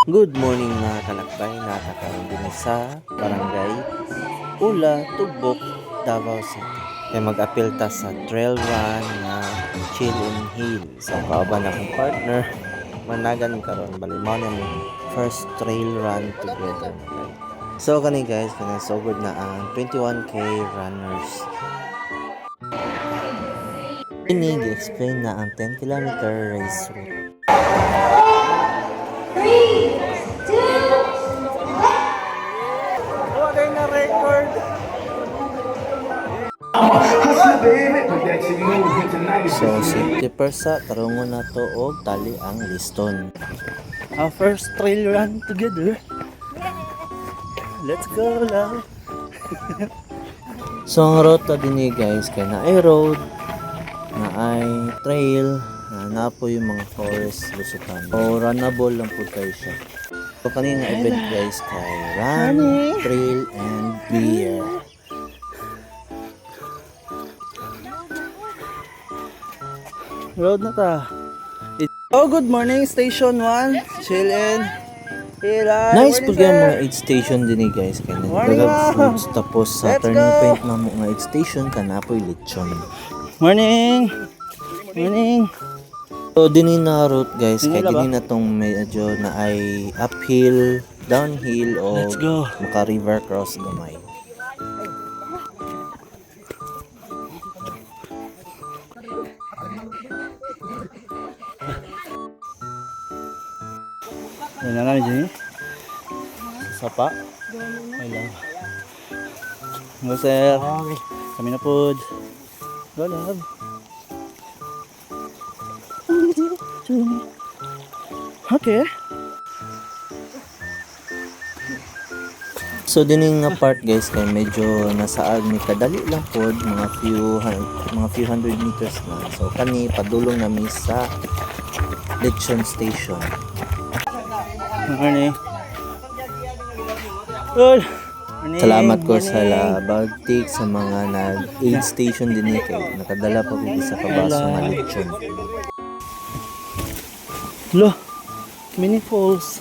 Good morning mga kalakbay, nakakaroon din sa Barangay Ula, Tubok, Davao City. Kaya mag-apil ta sa trail run na Chill and Hill. So kauban akong partner, managan karon balimaw na mo first trail run together. So kani guys, kani so good na ang 21k runners. Ini gi-explain na ang 10 kilometer race route. 3, 2, Okay na record. So safety persa tarungon na to og tali ang liston. Our first trail run together. Let's go love. So ang route dinhi guys kay na ay road, na ay trail, na po yung mga forest lusutan. So runnable lang po tayo siya. So kanina event guys kay run, trail, and beer. Road na ta. Oh, good morning Station 1. Chill in. Nice po mga aid station din guys. Kaya nag-grab foods tapos sa turning point na mo nga aid station kanapoy lechon. Morning. Morning. So din na route guys, kaya din na tong medyo na ay uphill, downhill o maka river cross gamay. Yan na lang dyan. Sapa. Ay lang. Go sir. Kami na po. Go love. Okay. So din nga part guys kay medyo nasa agni kadali lang pod mga few hundred meters na. So kani padulong nami sa Lechon Station. Morning. Good. Salamat ko sa Baltic sa mga nag-aid station din kay nakadala pa ko sa kabaso nga lechon. Lo, mini falls.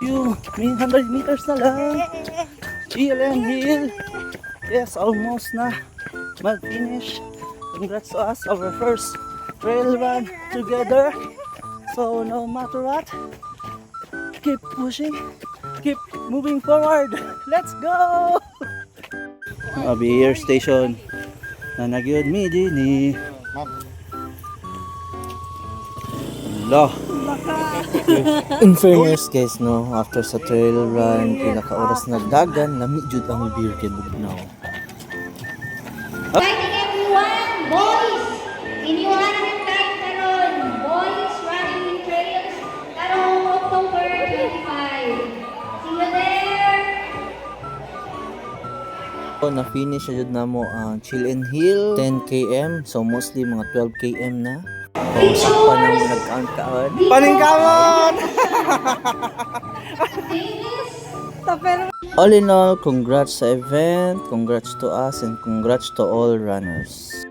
Yung 100 meters na lang. Chill and Hill. Yes, almost na. Mag-finish. Congrats to us, our first trail run together. So no matter what, keep pushing, keep moving forward. Let's go! Beer station. Na nagyod mi dinhi. Lo. In fairness guys no, after sa trail run, pinaka oras nagdagan, lami jud ang beer kay bugnaw. Exciting everyone, boys! Iniwan ang time karon, boys running in trails karong October 25. See you there! So na-finish na jud namo ang Chill and Hill 10 km, so mostly mga 12 km na. Pausap pa na mo nag-count-count. Paningkamon! All in all, congrats sa event, congrats to us, and congrats to all runners.